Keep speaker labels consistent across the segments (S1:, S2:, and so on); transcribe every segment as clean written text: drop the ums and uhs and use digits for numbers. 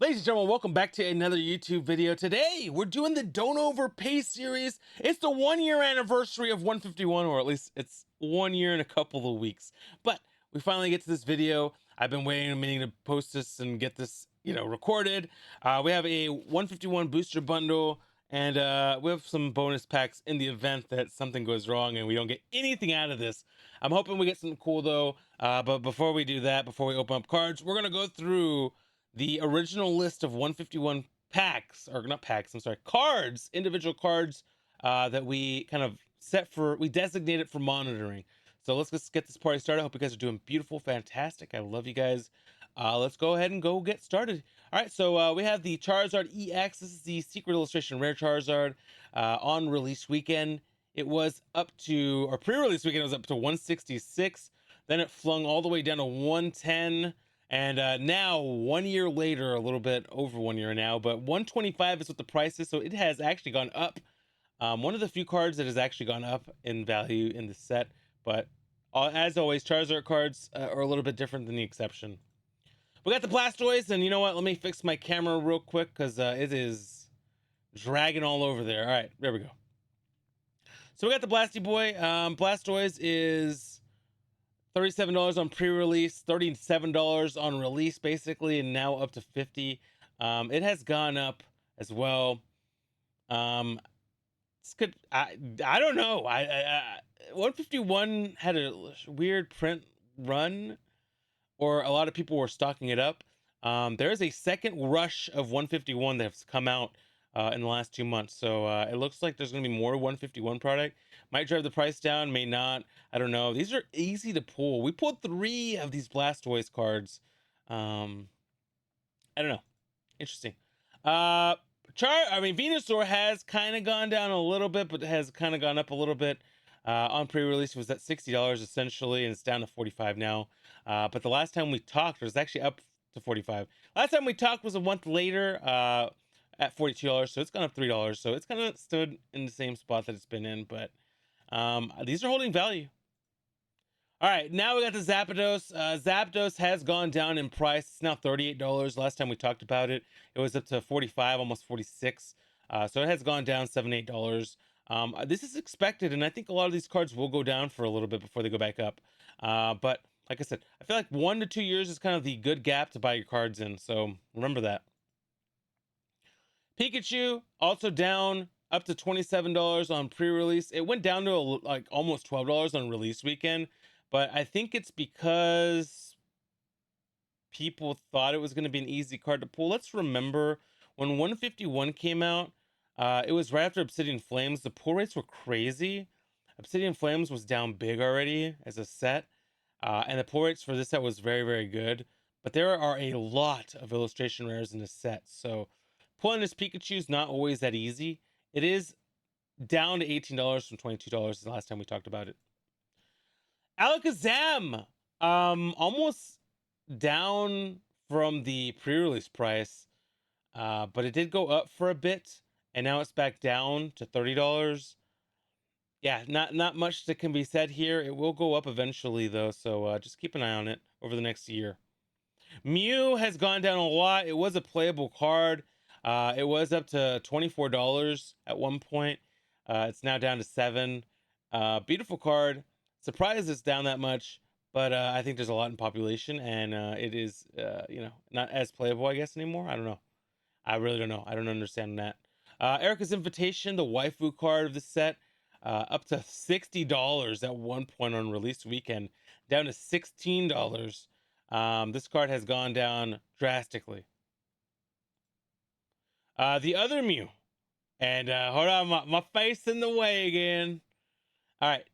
S1: Ladies and gentlemen, welcome back to another YouTube video. Today, we're doing the Don't Overpay series. It's the 1-year anniversary of 151, or at least it's 1 year and a couple of weeks. But we finally get to this video. I've been meaning to post this and get this, recorded. We have a 151 booster bundle, and we have some bonus packs in the event that something goes wrong and we don't get anything out of this. I'm hoping we get something cool though. But before we do that, before we open up cards, we're gonna go through the original list of 151 packs, or not packs, I'm sorry, cards, individual cards that we kind of we designated for monitoring. So let's just get this party started. I hope you guys are doing beautiful, fantastic. I love you guys. Let's go ahead and go get started. All right, so we have the Charizard EX. This is the Secret Illustration Rare Charizard on release weekend. It was up to, or pre-release weekend, it was up to 166. Then it flung all the way down to 110. And now 1 year later, a little bit over 1 year now, but 125 is what the price is. So it has actually gone up. One of the few cards that has actually gone up in value in the set. But as always, Charizard cards are a little bit different than the exception. We got the Blastoise, and you know what? Let me fix my camera real quick because it is dragging all over there. All right, there we go. So we got the Blasty Boy. Blastoise is $37 on pre-release, $37 on release, basically, and now up to $50. It has gone up as well. It's good. I don't know. 151 had a weird print run, or a lot of people were stocking it up. There is a second rush of 151 that's come out in the last 2 months, so it looks like there's going to be more 151 product. Might drive the price down, may not. I don't know. These are easy to pull. We pulled 3 of these Blastoise cards. I don't know. Interesting. Venusaur has kind of gone down a little bit, but has kind of gone up a little bit. On pre-release, it was at $60 essentially, and it's down to 45 now. But the last time we talked, it was actually up to 45. Last time we talked was a month later, at $42, so it's gone up $3. So it's kind of stood in the same spot that it's been in, but these are holding value. All right, now we got the Zapdos. Zapdos has gone down in price. It's now $38. Last time we talked about it, it was up to 45, almost 46. So it has gone down $7, $8. This is expected, and I think a lot of these cards will go down for a little bit before they go back up. But like I said, I feel like 1 to 2 years is kind of the good gap to buy your cards in, so remember that. Pikachu also down up to $27 on pre-release. It went down to like almost $12 on release weekend, but I think it's because people thought it was going to be an easy card to pull. Let's remember when 151 came out, it was right after Obsidian Flames. The pull rates were crazy. Obsidian Flames was down big already as a set, and the pull rates for this set was very, very good. But there are a lot of illustration rares in this set, so pulling this Pikachu is not always that easy. It is down to $18 from $22 the last time we talked about it. Alakazam, almost down from the pre-release price, but it did go up for a bit, and now it's back down to $30. Yeah, not much that can be said here. It will go up eventually though, so just keep an eye on it over the next year. Mew has gone down a lot. It was a playable card. It was up to $24 at one point. It's now down to $7. Beautiful card. Surprised it's down that much, but I think there's a lot in population, and it is, not as playable, I guess, anymore. I don't know. I really don't know. I don't understand that. Erica's Invitation, the waifu card of the set, up to $60 at one point on release weekend, down to $16. This card has gone down drastically. The other Mew, and hold on, my face in the way again. All right,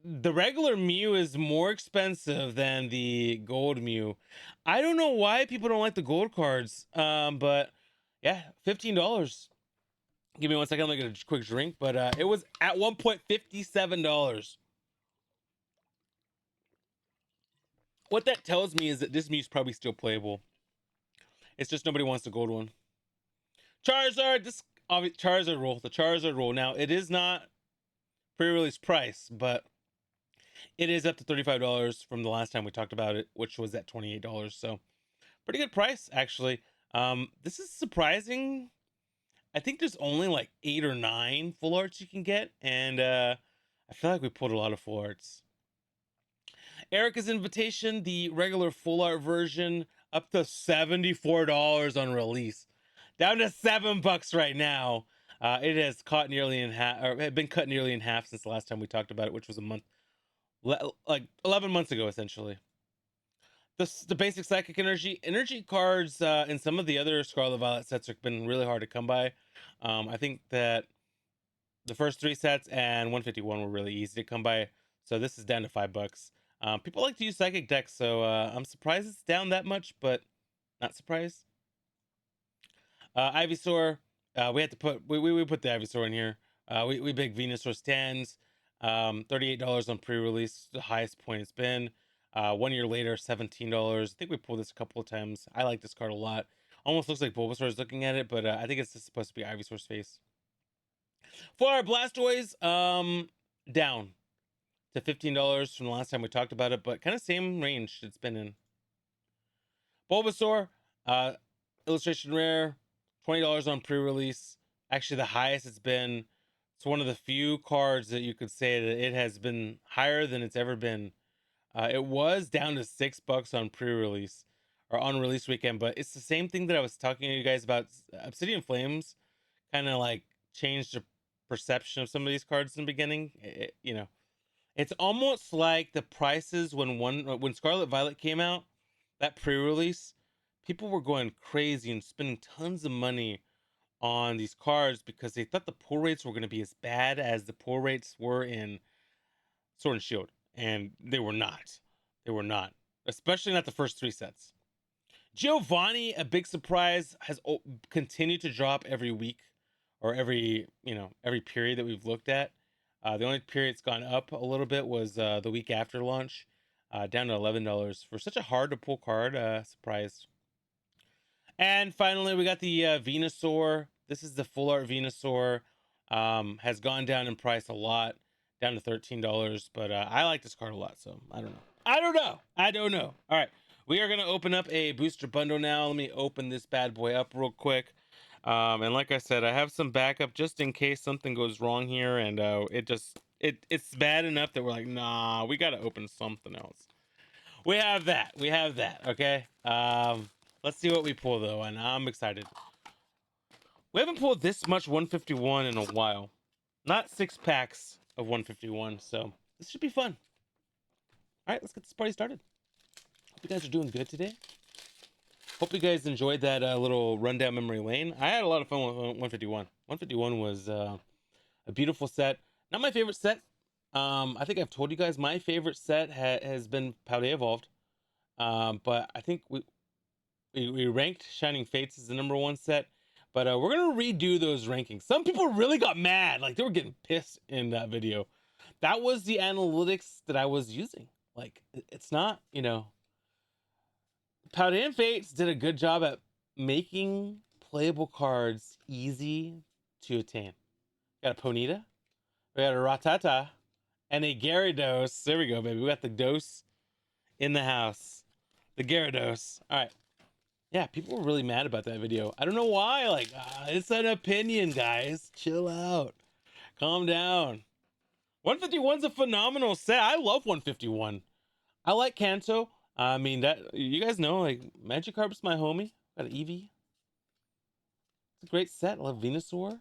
S1: the regular Mew is more expensive than the gold Mew. I don't know why people don't like the gold cards, but yeah, $15. Give me 1 second, I'm gonna get a quick drink, but it was at one point $57. What that tells me is that this Mew's probably still playable. It's just nobody wants the gold one. Charizard, the Charizard rule. Now, it is not pre-release price, but it is up to $35 from the last time we talked about it, which was at $28. So pretty good price, actually. This is surprising. I think there's only like 8 or 9 full arts you can get, and I feel like we pulled a lot of full arts. Erica's Invitation, the regular full art version, up to $74 on release, down to $7 right now. It has caught nearly in half, or had been cut nearly in half since the last time we talked about it, which was a month, like 11 months ago, essentially. The basic psychic energy cards in some of the other Scarlet Violet sets have been really hard to come by. I think that the first 3 sets and 151 were really easy to come by, so this is down to $5. People like to use psychic decks, so I'm surprised it's down that much, but not surprised. Ivysaur, we had to put we put the Ivysaur in here. We big Venusaur stands. $38 on pre-release, the highest point it's been. 1 year later, $17. I think we pulled this a couple of times. I like this card a lot. Almost looks like Bulbasaur is looking at it, but I think it's just supposed to be Ivysaur's face. For our Blastoise, down to $15 from the last time we talked about it, but kind of same range it's been in. Bulbasaur, illustration rare, $20 on pre-release. Actually, the highest it's been. It's one of the few cards that you could say that it has been higher than it's ever been. It was down to $6 on pre-release or on release weekend, but it's the same thing that I was talking to you guys about. Obsidian Flames kind of like changed the perception of some of these cards in the beginning. It's almost like the prices when Scarlet Violet came out, that pre-release, people were going crazy and spending tons of money on these cards because they thought the pull rates were going to be as bad as the pull rates were in Sword and Shield, and they were not. They were not, especially not the first 3 sets. Giovanni, a big surprise, has continued to drop every week or every period that we've looked at. The only period it's gone up a little bit was the week after launch, down to $11 for such a hard to pull card. Surprised. And finally, we got the Venusaur. This is the full art Venusaur. Has gone down in price a lot, down to $13. But I like this card a lot, so I don't know. All right, we are gonna open up a booster bundle now. Let me open this bad boy up real quick. And like I said, I have some backup just in case something goes wrong here, and it's bad enough that we're like, nah, we gotta open something else. We have that. Okay. Let's see what we pull though, and I'm excited. We haven't pulled this much 151 in a while. Not 6 packs of 151, so this should be fun. All right, let's get this party started. Hope you guys are doing good today. Hope you guys enjoyed that little rundown memory lane. I had a lot of fun with 151. 151 was a beautiful set. Not my favorite set. I think I've told you guys my favorite set has been Paldea Evolved. But I think we ranked Shining Fates as the #1 set. But we're gonna redo those rankings. Some people really got mad, like they were getting pissed in that video. That was the analytics that I was using. Like it's not, Paldea Fates did a good job at making playable cards easy to attain. We got a Ponyta, we got a Rattata, and a Gyarados. There we go, baby. We got the dose in the house. The Gyarados. All right. Yeah, people were really mad about that video. I don't know why. Like, it's an opinion, guys. Chill out. Calm down. 151's a phenomenal set. I love 151. I like Kanto. I mean, that you guys know, like, Magikarp's my homie. Got an Eevee. It's a great set. I love Venusaur.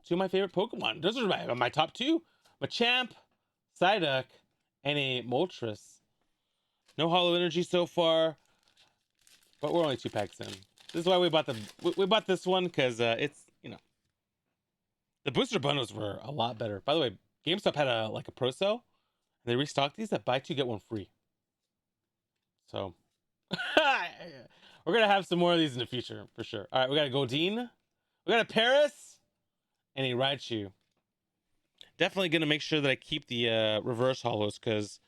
S1: 2 of my favorite Pokemon. Those are my top 2. Machamp, Psyduck, and a Moltres. No Hollow Energy so far, but we're only 2 packs in. This is why we bought this one, because it's, the booster bundles were a lot better. By the way, GameStop had a pro sale. And they restocked these at buy 2 get 1 free. So we're gonna have some more of these in the future for sure. All right, we got a Godine, we got a Paris, and a Raichu. Definitely gonna make sure that I keep the reverse hollows, because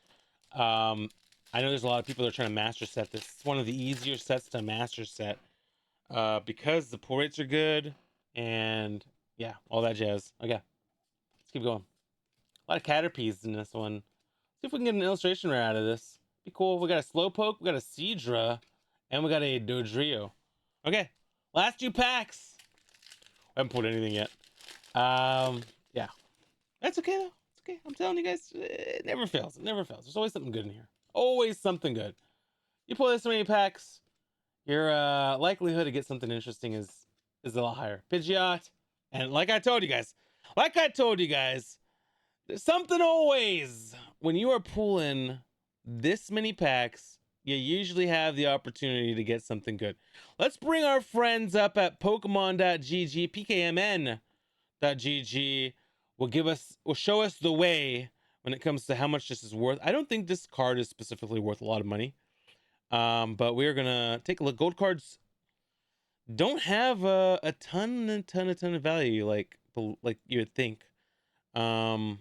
S1: I know there's a lot of people that are trying to master set this. It's one of the easier sets to master set because the pull rates are good and yeah, all that jazz. Okay, let's keep going. A lot of Caterpies in this one. See if we can get an illustration rare out of this. Be cool. We got a Slowpoke, we got a Seadra, and we got a Dodrio. Okay, Last 2 packs. I haven't pulled anything yet. Yeah. That's okay though. It's okay. I'm telling you guys, it never fails. It never fails. There's always something good in here. Always something good. You pull this many packs, your likelihood to get something interesting is a lot higher. Pidgeot, and like I told you guys, there's something always when you are pulling this many packs. You usually have the opportunity to get something good. Let's bring our friends up at Pokemon.gg, PKMN.gg. Will show us the way when it comes to how much this is worth. I don't think this card is specifically worth a lot of money. But we're gonna take a look. Gold cards don't have a ton of value like you would think. Boom,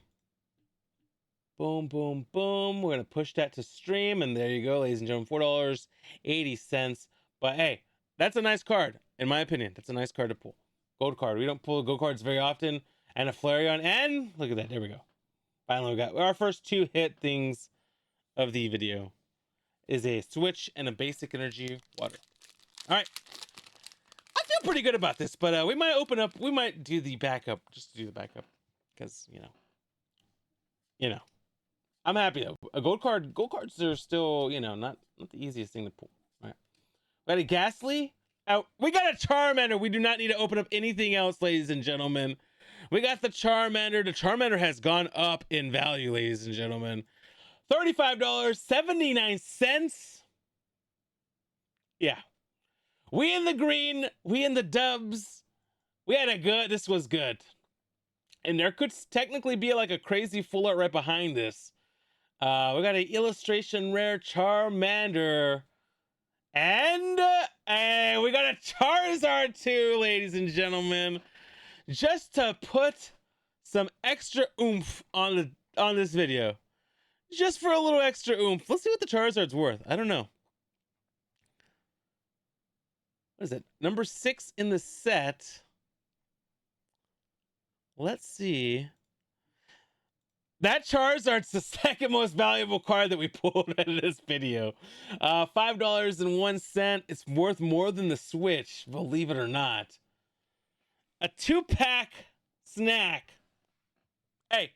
S1: boom, boom. We're gonna push that to stream, and there you go, ladies and gentlemen. $4.80. But hey, that's a nice card, in my opinion. That's a nice card to pull. Gold card. We don't pull gold cards very often. And a Flareon, and look at that. There we go. Finally, we got our first 2 hit things of the video. Is a switch and a basic energy water. All right. I feel pretty good about this, but we might open up. We might do the backup, just to do the backup, because you know, I'm happy though. Gold cards are still, not the easiest thing to pull. All right. We got a Ghastly. Out. We got a Charmander. We do not need to open up anything else, ladies and gentlemen. We got the Charmander. The Charmander has gone up in value, ladies and gentlemen. $35.79. Yeah. We in the green. We in the dubs. We had this was good. And there could technically be like a crazy full art right behind this. We got an illustration rare Charmander. And we got a Charizard too, ladies and gentlemen. Just to put some extra oomph on this video. Just for a little extra oomph. Let's see what the Charizard's worth. I don't know. What is it? Number 6 in the set. Let's see. That Charizard's the second most valuable card that we pulled in this video. $5.01. It's worth more than the Switch, believe it or not. A 2-pack snack. Hey,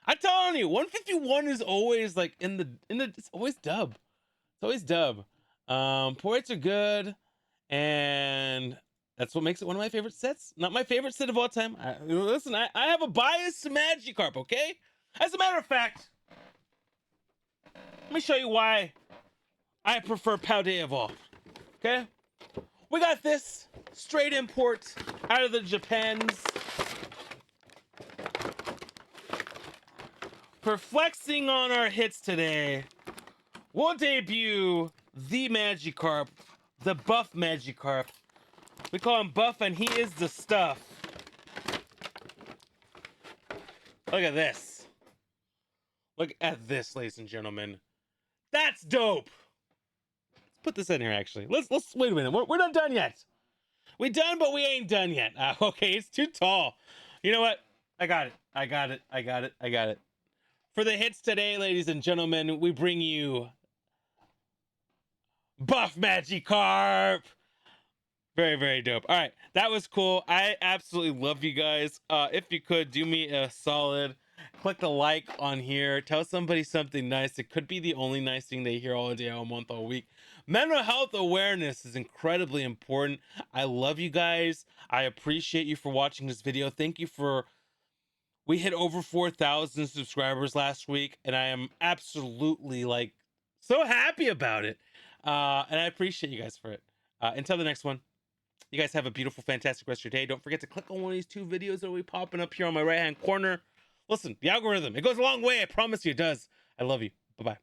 S1: I'm telling you, 151 is always like in the it's always dub. It's always dub. Points are good, and that's what makes it one of my favorite sets. Not my favorite set of all time. Listen, I have a bias to Magikarp, okay? As a matter of fact, let me show you why I prefer Paldea Evolved. Okay? We got this straight import out of the Japans. For flexing on our hits today, we'll debut the Magikarp, the buff Magikarp. We call him Buff, and he is the stuff. Look at this. Look at this, ladies and gentlemen. That's dope. Let's put this in here, actually. Let's wait a minute. We're not done yet. We done, but we ain't done yet. Okay, it's too tall. You know what? I got it. For the hits today, ladies and gentlemen, we bring you Buff Magikarp. Very, very dope. All right, that was cool. I absolutely love you guys. If you could, do me a solid. Click the like on here. Tell somebody something nice. It could be the only nice thing they hear all day, all month, all week. Mental health awareness is incredibly important. I love you guys. I appreciate you for watching this video. Thank you for... We hit over 4,000 subscribers last week, and I am absolutely, like, so happy about it. And I appreciate you guys for it. Until the next one, you guys have a beautiful, fantastic rest of your day. Don't forget to click on one of these 2 videos that will be popping up here on my right-hand corner. Listen, the algorithm, it goes a long way. I promise you it does. I love you. Bye-bye.